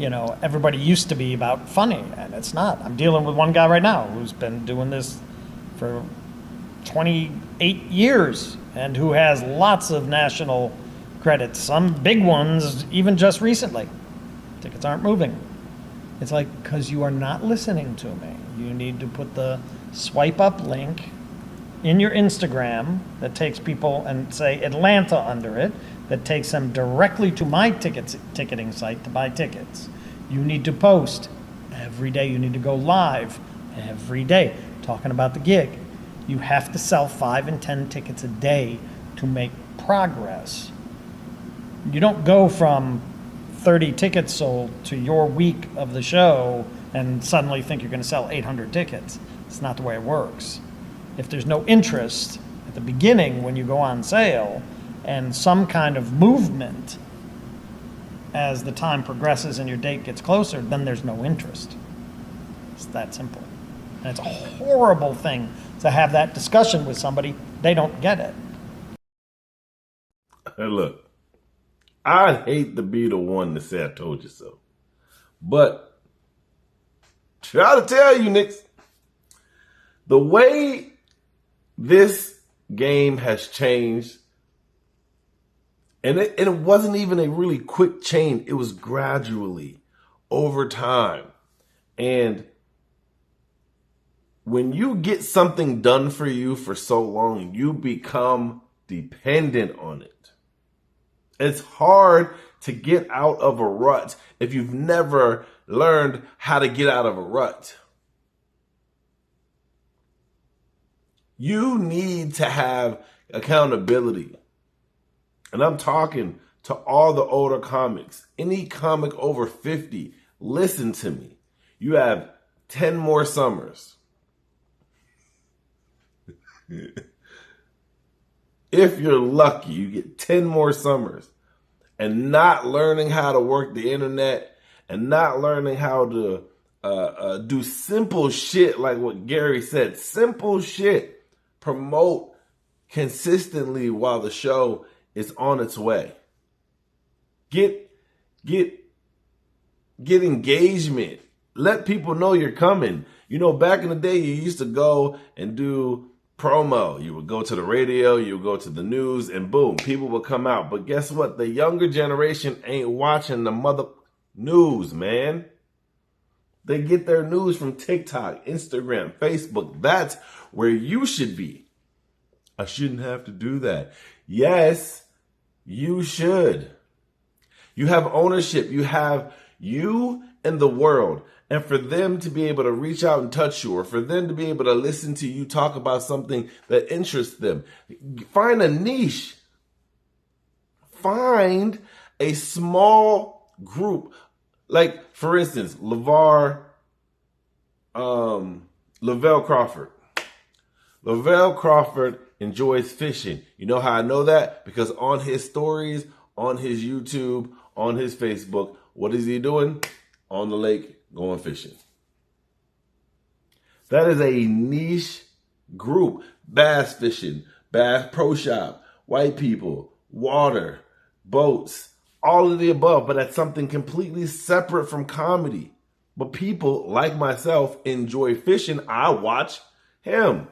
everybody used to be about funny, and it's not. I'm dealing with one guy right now who's been doing this for 28 years and who has lots of national credits, some big ones even just recently. Tickets aren't moving. It's like, because you are not listening to me. You need to put the swipe up link in your Instagram that takes people and say Atlanta under it, that takes them directly to my ticketing site to buy tickets. You need to post every day. You need to go live every day talking about the gig. You have to sell 5 and 10 tickets a day to make progress. You don't go from 30 tickets sold to your week of the show and suddenly think you're going to sell 800 tickets. It's not the way it works. If there's no interest at the beginning when you go on sale and some kind of movement as the time progresses and your date gets closer, then there's no interest. It's that simple. And it's a horrible thing to have that discussion with somebody. They don't get it. Hey, look, I hate to be the one to say I told you so. But try to tell you, Knicks, the way this game has changed, and it wasn't even a really quick change. It was gradually over time. And when you get something done for you for so long, you become dependent on it. It's hard to get out of a rut if you've never learned how to get out of a rut. You need to have accountability. And I'm talking to all the older comics. Any comic over 50, listen to me. You have 10 more summers. If you're lucky, you get 10 more summers. And not learning how to work the internet and not learning how to do simple shit like what Gary said. Simple shit. Promote consistently while the show is on its way. Get engagement. Let people know you're coming. Back in the day, you used to go and do promo. You would go to the radio, you would go to the news, and boom, people would come out. But guess what? The younger generation ain't watching the mother news, man. They get their news from TikTok, Instagram, Facebook. That's where you should be. I shouldn't have to do that. Yes, you should. You have ownership. You have you and the world. And for them to be able to reach out and touch you, or for them to be able to listen to you talk about something that interests them, find a niche. Find a small group. Like, for instance, Lavelle Crawford. Lavelle Crawford enjoys fishing. You know how I know that? Because on his stories, on his YouTube, on his Facebook, what is he doing? On the lake, going fishing. That is a niche group. Bass fishing, bass pro shop, white people, water, boats, all of the above. But that's something completely separate from comedy. But people like myself enjoy fishing. I watch him.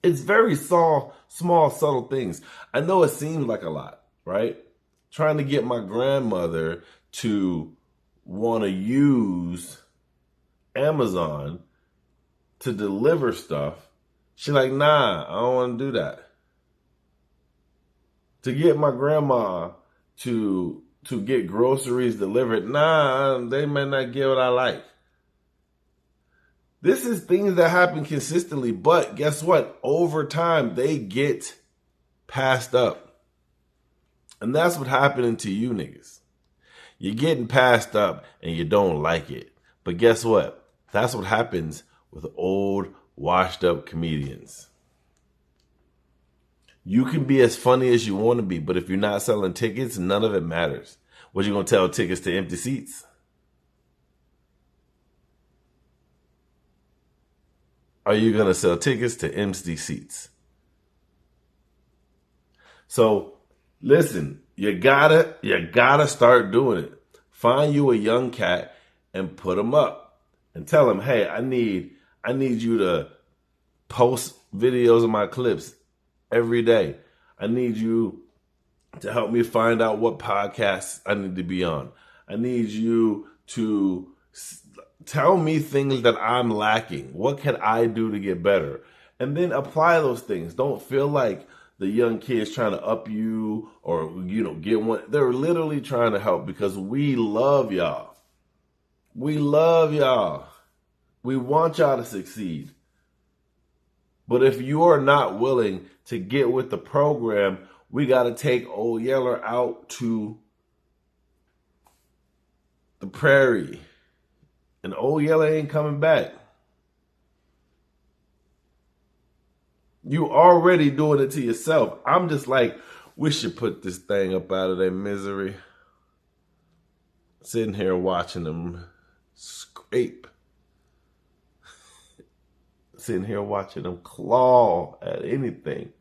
It's very small, subtle things. I know it seems like a lot, right? Trying to get my grandmother to want to use Amazon to deliver stuff. She's like, nah, I don't want to do that. To get my grandma to get groceries delivered, nah, they may not get what I like. This is things that happen consistently, but guess what? Over time, they get passed up. And that's what happening to you niggas. You're getting passed up and you don't like it. But guess what? That's what happens with old, washed up comedians. You can be as funny as you want to be, but if you're not selling tickets, none of it matters. What, you gonna tell tickets to empty seats? Are you gonna sell tickets to empty seats? So listen, you gotta start doing it. Find you a young cat and put him up and tell him, hey, I need you to post videos of my clips every day. I need you to help me find out what podcasts I need to be on. I need you to tell me things that I'm lacking. What can I do to get better? And then apply those things. Don't feel like the young kids trying to up you or, get one. They're literally trying to help because we love y'all. We love y'all. We want y'all to succeed. But if you are not willing to get with the program, we got to take Old Yeller out to the prairie. And Old Yeller ain't coming back. You already doing it to yourself. I'm just like, we should put this thing up out of their misery. Sitting here watching them scrape. Sitting here watching them claw at anything.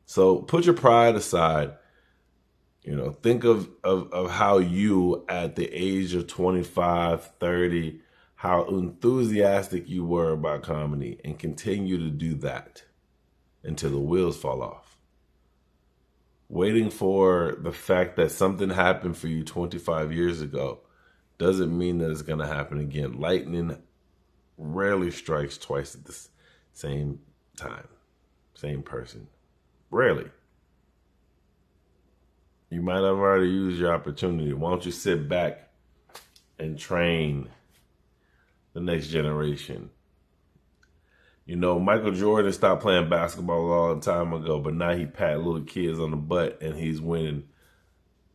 So put your pride aside. Think of how you at the age of 25, 30, how enthusiastic you were about comedy, and continue to do that until the wheels fall off. Waiting for the fact that something happened for you 25 years ago doesn't mean that it's going to happen again. Lightning rarely strikes twice at the same time, same person. Rarely. You might have already used your opportunity. Why don't you sit back and train the next generation? Michael Jordan stopped playing basketball a long time ago, but now he pat little kids on the butt and he's winning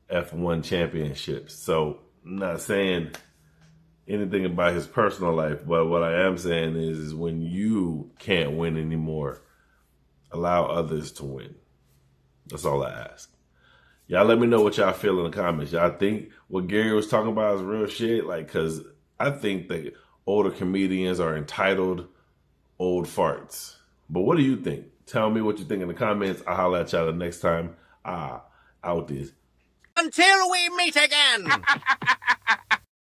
F1 championships. So I'm not saying anything about his personal life, but what I am saying is when you can't win anymore, allow others to win. That's all I ask. Y'all let me know what y'all feel in the comments. Y'all think what Gary was talking about is real shit? Because I think that older comedians are entitled old farts. But what do you think? Tell me what you think in the comments. I'll holler at y'all the next time. Out this. Until we meet again.